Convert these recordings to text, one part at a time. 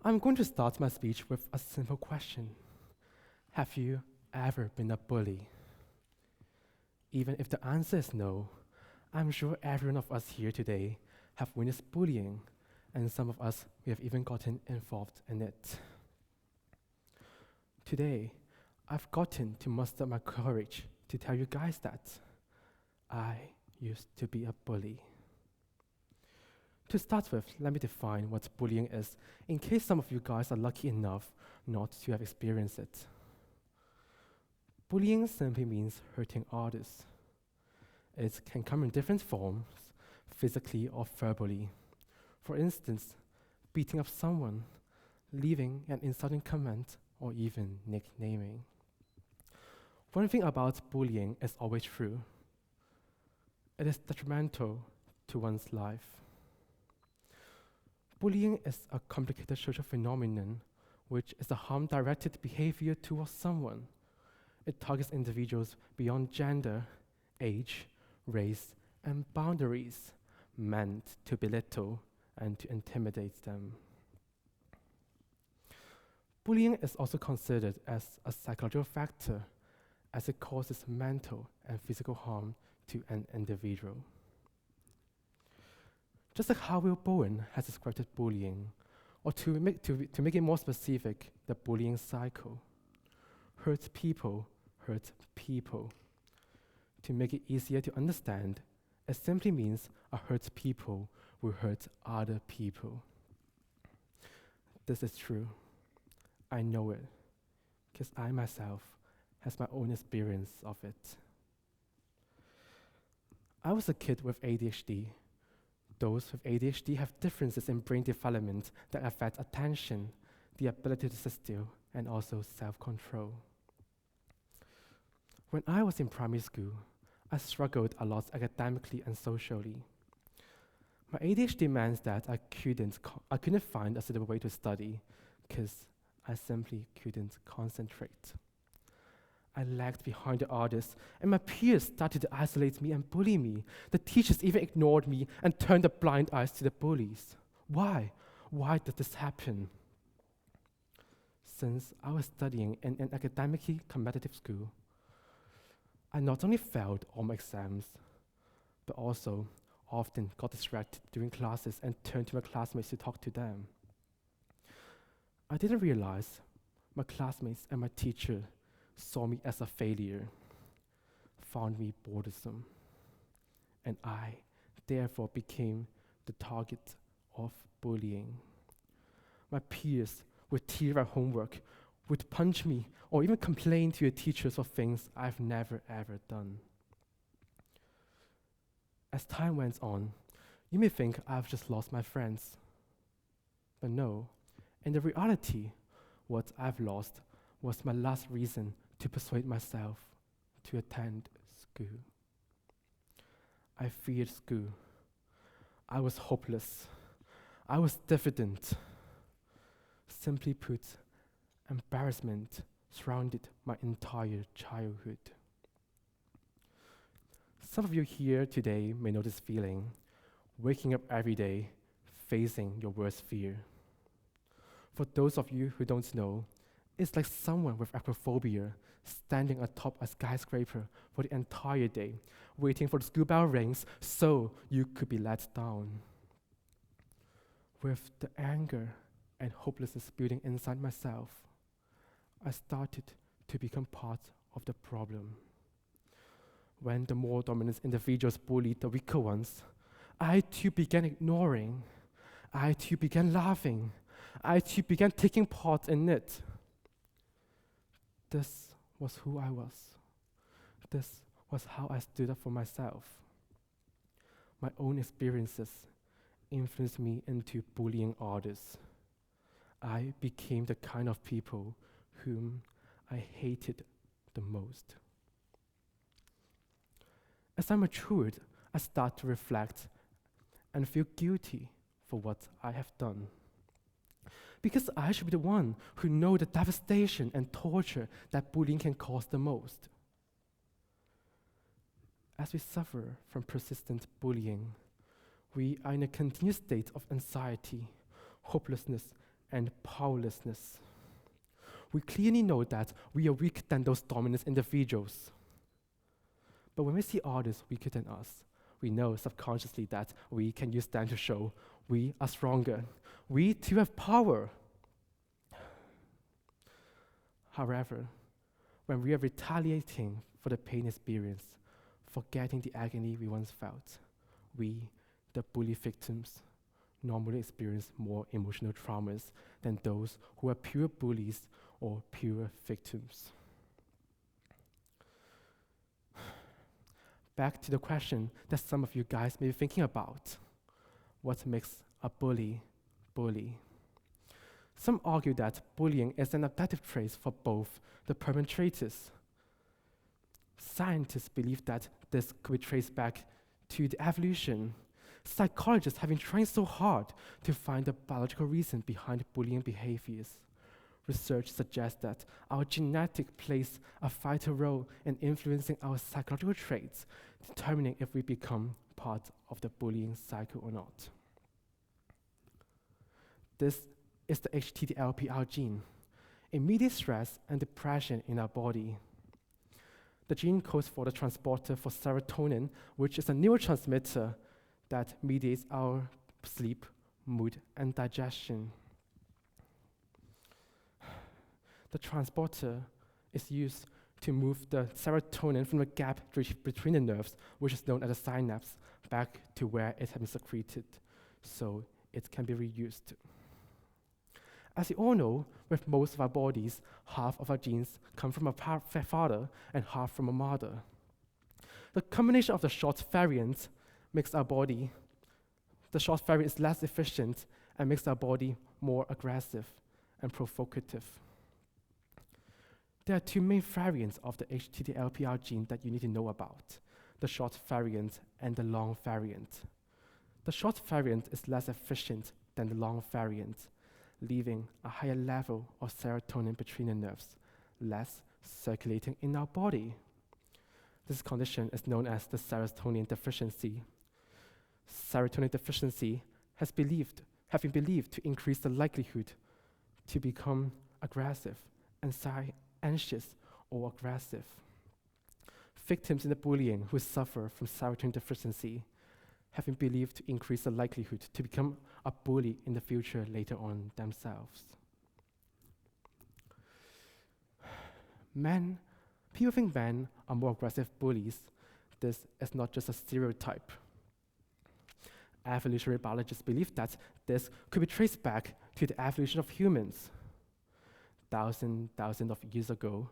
I'm going to start my speech with a simple question. Have you ever been a bully? Even if the answer is no, I'm sure every one of us here today have witnessed bullying, and some of us, we have even gotten involved in it. Today, I've gotten to muster my courage to tell you guys that I used to be a bully. To start with, let me define what bullying is, in case some of you guys are lucky enough not to have experienced it. Bullying simply means hurting others. It can come in different forms, physically or verbally. For instance, beating up someone, leaving an insulting comment, or even nicknaming. One thing about bullying is always true. It is detrimental to one's life. Bullying is a complicated social phenomenon, which is a harm-directed behavior towards someone. It targets individuals beyond gender, age, race, and boundaries, meant to belittle and to intimidate them. Bullying is also considered as a psychological factor, as it causes mental and physical harm to an individual. Just like how Will Bowen has described bullying, or to make it more specific, the bullying cycle. Hurt people hurt people. To make it easier to understand, it simply means a hurt people will hurt other people. This is true. I know it, because I myself has my own experience of it. I was a kid with ADHD. Those with ADHD have differences in brain development that affect attention, the ability to sit still, and also self-control. When I was in primary school, I struggled a lot academically and socially. My ADHD meant that I couldn't find a suitable way to study because I simply couldn't concentrate. I lagged behind the others, and my peers started to isolate me and bully me. The teachers even ignored me and turned a blind eye to the bullies. Why? Why did this happen? Since I was studying in an academically competitive school, I not only failed all my exams, but also often got distracted during classes and turned to my classmates to talk to them. I didn't realize my classmates and my teacher saw me as a failure, found me bothersome, and I therefore became the target of bullying. My peers would tear out homework, would punch me, or even complain to the teachers for things I've never ever done. As time went on, you may think I've just lost my friends. But no, in the reality, what I've lost was my last reason to persuade myself to attend school. I feared school. I was hopeless. I was diffident. Simply put, embarrassment surrounded my entire childhood. Some of you here today may know this feeling, waking up every day, facing your worst fear. For those of you who don't know, it's like someone with acrophobia standing atop a skyscraper for the entire day, waiting for the school bell rings so you could be let down. With the anger and hopelessness building inside myself, I started to become part of the problem. When the more dominant individuals bullied the weaker ones, I too began ignoring. I too began laughing. I too began taking part in it. This was who I was. This was how I stood up for myself. My own experiences influenced me into bullying others. I became the kind of people whom I hated the most. As I matured, I started to reflect and feel guilty for what I have done. Because I should be the one who knows the devastation and torture that bullying can cause the most. As we suffer from persistent bullying, we are in a continuous state of anxiety, hopelessness, and powerlessness. We clearly know that we are weaker than those dominant individuals. But when we see others weaker than us, we know subconsciously that we can use them to show we are stronger. We too have power. However, when we are retaliating for the pain experienced, forgetting the agony we once felt, we, the bully victims, normally experience more emotional traumas than those who are pure bullies or pure victims. Back to the question that some of you guys may be thinking about. What makes a bully bully? Some argue that bullying is an adaptive trait for both the perpetrators. Scientists believe that this could be traced back to the evolution. Psychologists have been trying so hard to find the biological reason behind bullying behaviors. Research suggests that our genetic plays a vital role in influencing our psychological traits, determining if we become part of the bullying cycle or not. This is the HTTLPR gene, immediate stress and depression in our body. The gene codes for the transporter for serotonin, which is a neurotransmitter that mediates our sleep, mood, and digestion. The transporter is used to move the serotonin from the gap between the nerves, which is known as the synapse, back to where it has been secreted, so it can be reused. As you all know, with most of our bodies, half of our genes come from a father and half from a mother. The combination of the short variant makes our body, the short variant is less efficient and makes our body more aggressive and provocative. There are two main variants of the HTTLPR gene that you need to know about, the short variant and the long variant. The short variant is less efficient than the long variant, leaving a higher level of serotonin between the nerves, less circulating in our body. This condition is known as the serotonin deficiency. Serotonin deficiency has been believed to increase the likelihood to become aggressive, anxious, or aggressive. Victims in the bullying who suffer from serotonin deficiency have been believed to increase the likelihood to become a bully in the future later on themselves. People think men are more aggressive bullies. This is not just a stereotype. Evolutionary biologists believe that this could be traced back to the evolution of humans. Thousands of years ago,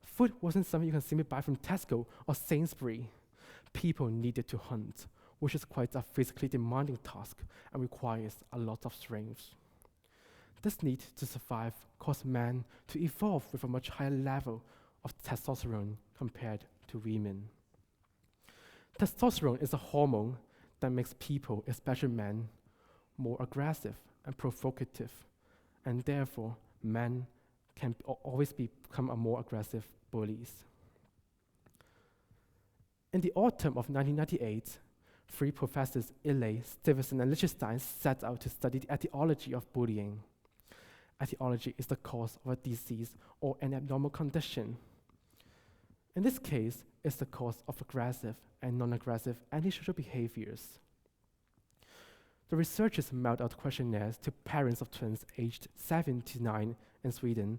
food wasn't something you can simply buy from Tesco or Sainsbury's. People needed to hunt, which is quite a physically demanding task and requires a lot of strength. This need to survive caused men to evolve with a much higher level of testosterone compared to women. Testosterone is a hormone that makes people, especially men, more aggressive and provocative, and therefore men can always become a more aggressive bullies. In the autumn of 1998, three professors, Illey, Stevenson, and Lichtenstein, set out to study the etiology of bullying. Etiology is the cause of a disease or an abnormal condition. In this case, it's the cause of aggressive and non-aggressive antisocial behaviors. The researchers mailed out questionnaires to parents of twins aged 7 to 9 in Sweden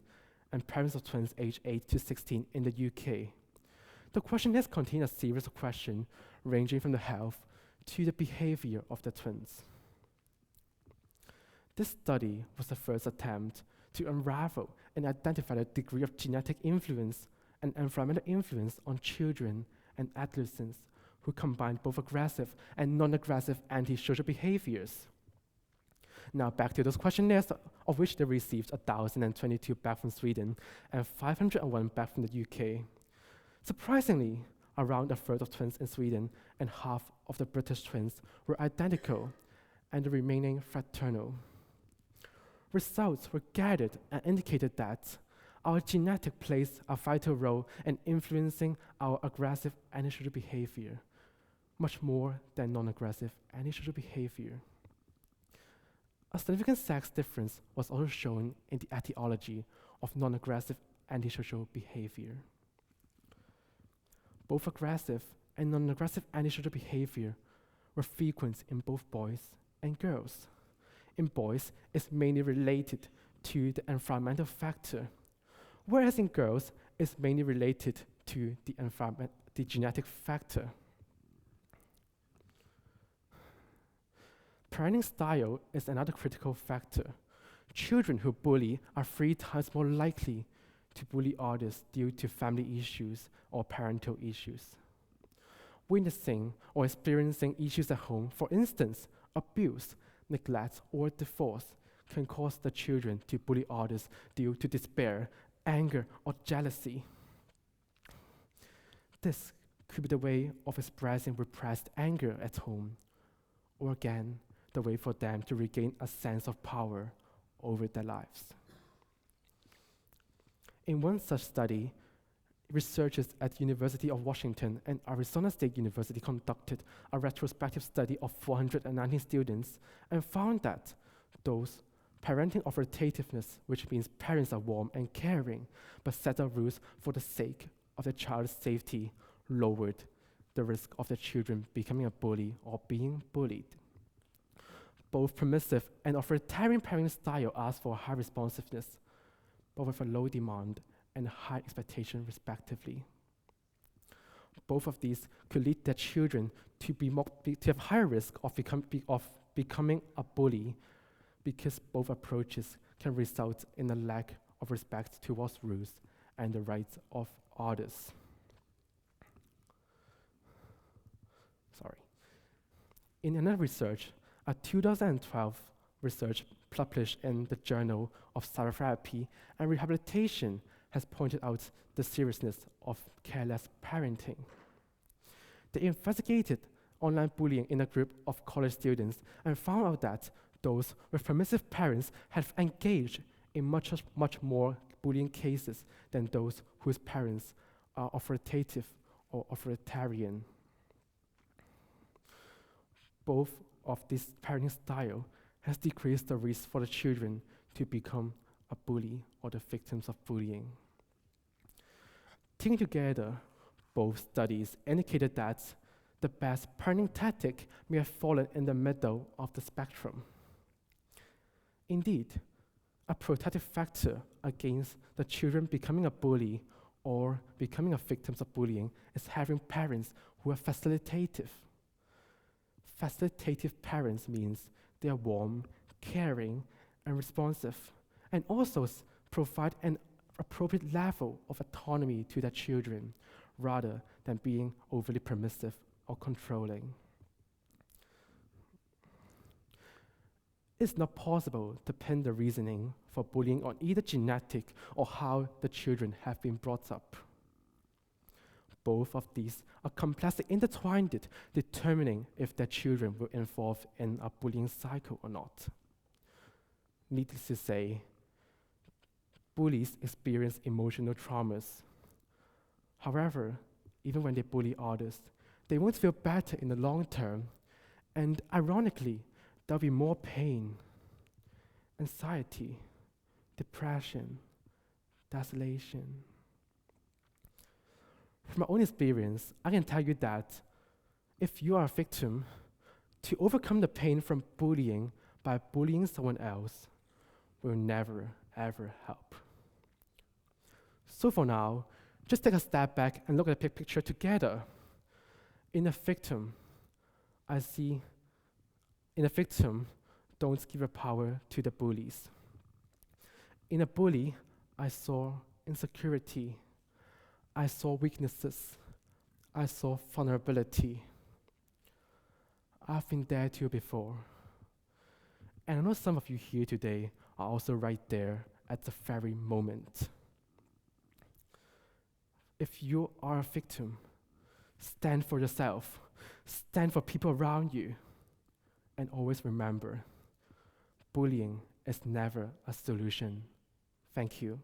and parents of twins aged 8 to 16 in the UK. The questionnaires contain a series of questions ranging from the health to the behavior of the twins. This study was the first attempt to unravel and identify the degree of genetic influence and environmental influence on children and adolescents who combined both aggressive and non-aggressive antisocial behaviors. Now back to those questionnaires, of which they received 1,022 back from Sweden and 501 back from the UK. Surprisingly, around a third of twins in Sweden and half of the British twins were identical, and the remaining fraternal. Results were gathered and indicated that our genetic plays a vital role in influencing our aggressive antisocial behavior, much more than non-aggressive antisocial behavior. A significant sex difference was also shown in the etiology of non-aggressive antisocial behavior. Both aggressive and non-aggressive antisocial behavior were frequent in both boys and girls. In boys, it's mainly related to the environmental factor, whereas in girls, it's mainly related to the genetic factor. Parenting style is another critical factor. Children who bully are 3 times more likely to bully others due to family issues or parental issues. Witnessing or experiencing issues at home, for instance, abuse, neglect, or divorce, can cause the children to bully others due to despair, anger, or jealousy. This could be the way of expressing repressed anger at home, or again, the way for them to regain a sense of power over their lives. In one such study, researchers at the University of Washington and Arizona State University conducted a retrospective study of 419 students and found that those parenting authoritativeness, which means parents are warm and caring, but set up rules for the sake of the child's safety, lowered the risk of the children becoming a bully or being bullied. Both permissive and authoritarian parenting style ask for high responsiveness, but with a low demand and high expectation respectively. Both of these could lead their children to have higher risk of becoming a bully, because both approaches can result in a lack of respect towards rules and the rights of others. In another research, a 2012 research published in the Journal of Psychotherapy and Rehabilitation has pointed out the seriousness of careless parenting. They investigated online bullying in a group of college students and found out that those with permissive parents have engaged in much more bullying cases than those whose parents are authoritative or authoritarian. Both of this parenting style has decreased the risk for the children to become a bully or the victims of bullying. Taken together, both studies indicated that the best parenting tactic may have fallen in the middle of the spectrum. Indeed, a protective factor against the children becoming a bully or becoming a victim of bullying is having parents who are facilitative. Facilitative parents means they are warm, caring, and responsive, and also provide an appropriate level of autonomy to their children, rather than being overly permissive or controlling. It's not possible to pin the reasoning for bullying on either genetic or how the children have been brought up. Both of these are complexly intertwined, determining if their children will involve in a bullying cycle or not. Needless to say, bullies experience emotional traumas. However, even when they bully others, they won't feel better in the long term, and ironically, there'll be more pain, anxiety, depression, desolation. From my own experience, I can tell you that if you are a victim, to overcome the pain from bullying by bullying someone else will never, ever help. So for now, just take a step back and look at the big picture together. In a victim, don't give your power to the bullies. In a bully, I saw insecurity. I saw weaknesses. I saw vulnerability. I've been there too before. And I know some of you here today are also right there at the very moment. If you are a victim, stand for yourself. Stand for people around you. And always remember, bullying is never a solution. Thank you.